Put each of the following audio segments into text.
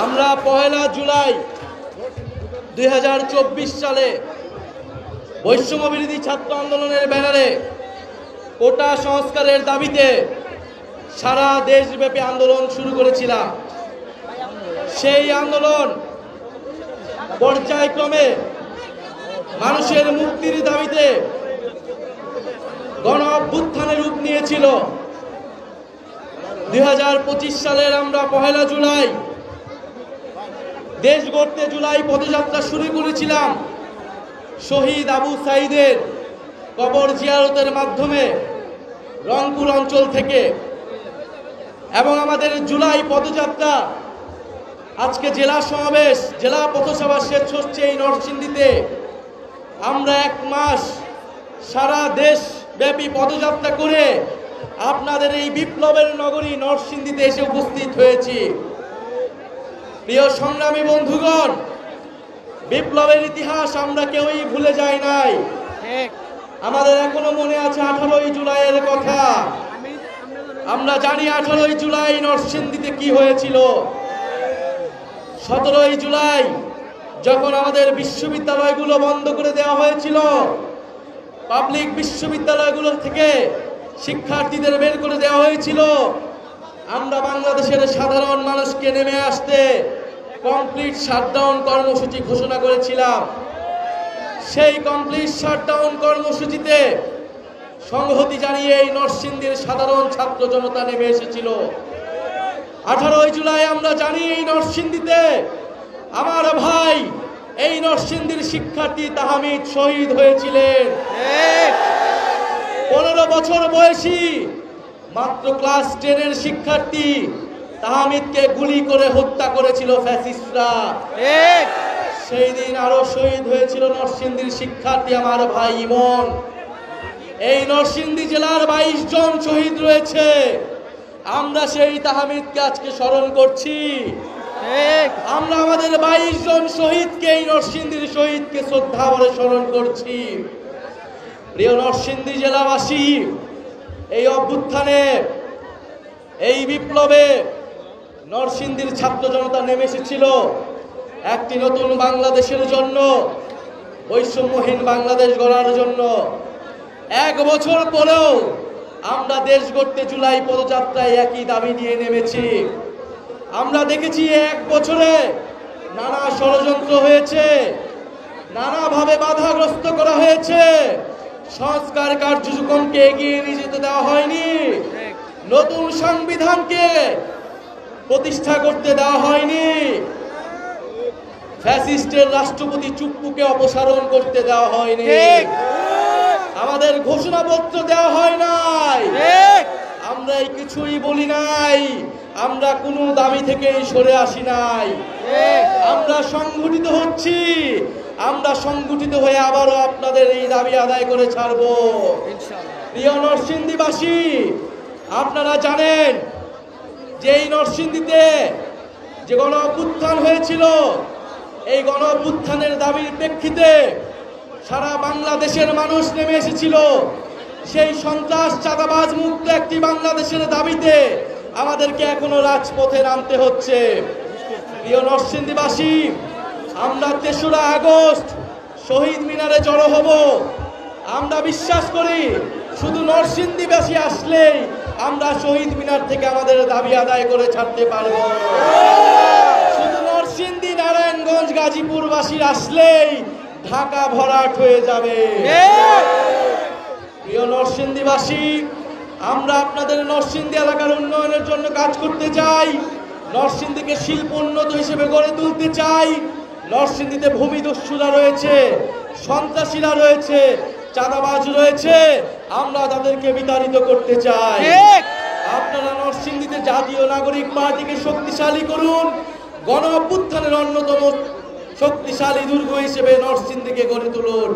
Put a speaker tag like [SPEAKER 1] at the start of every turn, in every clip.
[SPEAKER 1] আমরা 1 জুলাই 2024 সালে বৈষম্য বিরোধী ছাত্র আন্দোলনের ব্যানারে কোটা সংস্কারের দাবিতে সারা দেশব্যাপী আন্দোলন শুরু করেছিলাম। সেই আন্দোলন পর্যায়ক্রমে মানুষের মুক্তির দাবিতে গণ অভ্যুত্থানের রূপ নিয়েছিল। 2025 সালের আমরা 1 জুলাই দেশ গড়তে জুলাই পদযাত্রা শুরু করেছিলাম শহীদ আবু সাঈদের কবর জিয়ারতের মাধ্যমে রংপুর অঞ্চল থেকে। এবং আমাদের জুলাই পদযাত্রা আজকে জেলা সমাবেশ, জেলা পথসভা শেষ হচ্ছে এই নরসিংদীতে। আমরা 1 মাস সারা দেশ ব্যাপী পদযাত্রা করে আপনাদের এই বিপ্লবের নগরী নরসিংদীতে এসে উপস্থিত হয়েছি। প্রিয় সংগ্রামী বন্ধুগণ, বিপ্লবের ইতিহাস আমরা কেউই ভুলে যাই নাই। আমাদের এখনো মনে আছে 18 জুলাইয়ের কথা। আমরা জানি 18 জুলাই নরসিংদীতে কি হয়েছিল। 17 জুলাই যখন আমাদের বিশ্ববিদ্যালয়গুলো বন্ধ করে দেওয়া হয়েছিল, পাবলিক বিশ্ববিদ্যালয়গুলো থেকে শিক্ষার্থীদের বের করে দেওয়া হয়েছিল, আমরা বাংলাদেশের সাধারণ মানুষকে নেমে আসতে কমপ্লিট শাটডাউন কর্মসূচি ঘোষণা করেছিলাম। সেই কমপ্লিট শাটডাউন কর্মসূচিতে সংহতি জানিয়ে এই নরসিংদীর সাধারণ ছাত্র জনতা নেমে এসেছিল। 18 জুলাই আমরা জানি এই নরসিংদীতে আমার ভাই, এই নরসিংদীর শিক্ষার্থী তাহমিদ শহীদ হয়েছিলেন। 15 বছর বয়সী মাত্র ক্লাস 10 শিক্ষার্থী তাহমিদকে গুলি করে হত্যা করেছিল ফ্যাসিস্টরা। সেই দিন আরো শহীদ হয়েছিল নরসিংদীর শিক্ষার্থী আমার ভাই ইমন। এই নরসিংদী জেলার 22 জন শহীদ রয়েছে। আমরা সেই তাহমিদকে আজকে স্মরণ করছি। আমরা আমাদের 22 জন শহীদকে, এই নরসিংদীর শহীদকে শ্রদ্ধা ভরে স্মরণ করছি। প্রিয় নরসিংদী জেলাবাসী, এই অভ্যুত্থানে, এই বিপ্লবে নরসিংদীর ছাত্র জনতা নেমে এসেছিল একটি নতুন বাংলাদেশের জন্য, বৈষম্যহীন বাংলাদেশ গড়ার জন্য। 1 বছর পরেও আমরা দেশ গড়তে জুলাই পদযাত্রায় একই দাবি নিয়ে নেমেছি। আমরা দেখেছি 1 বছরে নানা ষড়যন্ত্র হয়েছে, নানাভাবে বাধাগ্রস্ত করা হয়েছে। সংস্কার কার্যক্রমকে এগিয়ে নিয়ে যেতে দেওয়া হয়নি, নতুন সংবিধানকে প্রতিষ্ঠা করতে দেওয়া হয়নি, ফ্যাসিস্টের রাষ্ট্রপতি চুপ্পুকে অপসারণ করতে দেওয়া হয়নি, আমাদের ঘোষণাপত্র দেওয়া হয় নাই। আমরা এই কিছুই বলি নাই, আমরা কোনো দাবি থেকেই সরে আসি নাই। আমরা সংগঠিত হচ্ছি, আমরা সংগঠিত হয়ে আবারও আপনাদের এই দাবি আদায় করে ছাড়বো। প্রিয় নরসিংদীবাসী, আপনারা জানেন যে এই নরসিংদীতে যে গণ অভ্যুত্থান হয়েছিল, এই গণ অভ্যুত্থানের দাবির প্রেক্ষিতে সারা বাংলাদেশের মানুষ নেমে এসেছিল। সেই সন্ত্রাস চাঁদাবাজ মুক্ত একটি বাংলাদেশের দাবিতে আমাদেরকে এখনো রাজপথে নামতে হচ্ছে। প্রিয় নরসিংদীবাসী, আমরা 3রা আগস্ট শহীদ মিনারে জড়ো হব। আমরা বিশ্বাস করি শুধু নরসিংদীবাসী আসলেই আমরা শহীদ মিনার থেকে আমাদের দাবি আদায় করে ছাড়তে পারব। শুধু নরসিংদী, নারায়ণগঞ্জ, গাজীপুরবাসী আসলেই ঢাকা ভরাট হয়ে যাবে। প্রিয় নরসিংদীবাসী, আমরা আপনাদের নরসিংদী এলাকার উন্নয়নের জন্য কাজ করতে চাই। নরসিংদীকে শিল্প উন্নত হিসেবে গড়ে তুলতে চাই। নরসিংদীতে ভূমিদস্যুরা রয়েছে, সন্ত্রাসীরা রয়েছে, চাঁদাবাজ রয়েছে, আমরা তাদেরকে বিতাড়িত করতে চাই। আপনারা নরসিংদীতে জাতীয় নাগরিক পার্টিকে শক্তিশালী করুন। গণ অভ্যুত্থানের অন্যতম শক্তিশালী দুর্গ হিসেবে নরসিংদীকে গড়ে তুলুন।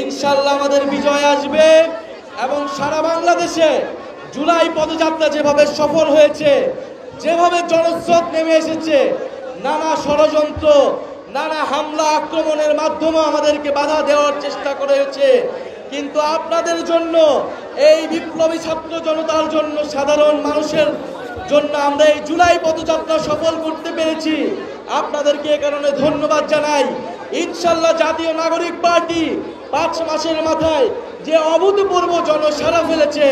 [SPEAKER 1] ইনশাআল্লাহ আমাদের বিজয় আসবে। এবং সারা বাংলাদেশে জুলাই পদযাত্রা যেভাবে সফল হয়েছে, যেভাবে জনস্রোত নেমে এসেছে, নানা ষড়যন্ত্র, নানা হামলা আক্রমণের মাধ্যমে আমাদেরকে বাধা দেওয়ার চেষ্টা করেছে, কিন্তু আপনাদের জন্য, এই বিপ্লবী ছাত্র জনতার জন্য, সাধারণ মানুষের জন্য আমরা এই জুলাই পদযাত্রা সফল করতে পেরেছি। আপনাদেরকে এ কারণে ধন্যবাদ জানাই। ইনশাআল্লাহ জাতীয় নাগরিক পার্টি 5 মাসের মাথায় যে অভূতপূর্ব জনসাড়া ফেলেছে,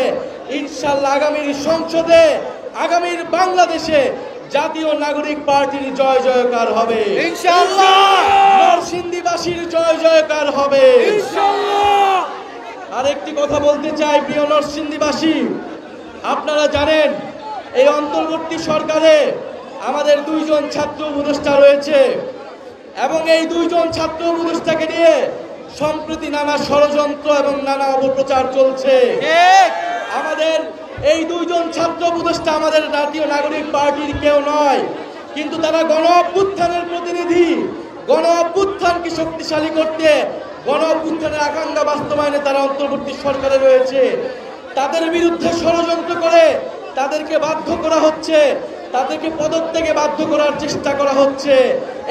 [SPEAKER 1] ইনশাআল্লাহ আগামীর সংসদে, আগামীর বাংলাদেশে জাতীয় নাগরিক পার্টির জয় জয়কার হবে
[SPEAKER 2] ইনশাআল্লাহ।
[SPEAKER 1] নরসিংদীবাসীর জয় জয়কার হবে
[SPEAKER 2] ইনশাআল্লাহ।
[SPEAKER 1] আরেকটি কথা বলতে চাই, প্রিয় নরসিংদীবাসী, আপনারা জানেন এই অন্তর্বর্তী সরকারে আমাদের 2 জন ছাত্র উপদেষ্টা রয়েছে এবং এই 2 জন ছাত্র উপদেষ্টাকে নিয়ে সম্প্রতি নানা ষড়যন্ত্র এবং নানা অপপ্রচার চলছে। আমাদের এই 2 জন ছাত্র উপদেষ্টা আমাদের জাতীয় নাগরিক পার্টির কেউ নয়, কিন্তু তারা গণ অভ্যুত্থানের প্রতিনিধি। গণ অভ্যুত্থানকে শক্তিশালী করতে, গণ অভ্যুত্থানের আকাঙ্ক্ষা বাস্তবায়নে তারা অন্তর্বর্তী সরকারে রয়েছে। তাদের বিরুদ্ধে ষড়যন্ত্র করে তাদেরকে বাধ্য করা হচ্ছে, তাদেরকে পদত্যাগে বাধ্য করার চেষ্টা করা হচ্ছে।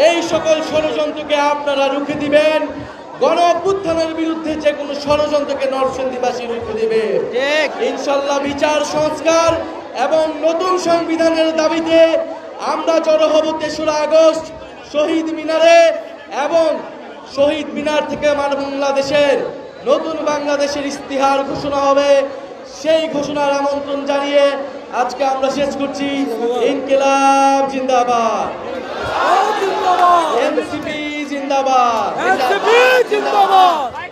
[SPEAKER 1] এই সকল ষড়যন্ত্রকে আপনারা রুখে দিবেন। গণ অভ্যুত্থানের বিরুদ্ধে যে কোনো ষড়যন্ত্রকে নরসিংদীবাসী রুখে দিবে ইনশাআল্লাহ। বিচার সংস্কার এবং নতুন সংবিধানের দাবিতে আমরা জড়ো হব 3রা আগস্ট শহীদ মিনারে, এবং শহীদ মিনার থেকে বাংলাদেশের নতুন বাংলাদেশের ইস্তিহার ঘোষণা হবে। সেই ঘোষণার আমন্ত্রণ জানিয়ে আজকে আমরা শেষ করছি। ইনকিলাব জিন্দাবাদ, এনসিপি জিন্দাবাদ,
[SPEAKER 2] এনসিপি জিন্দাবাদ।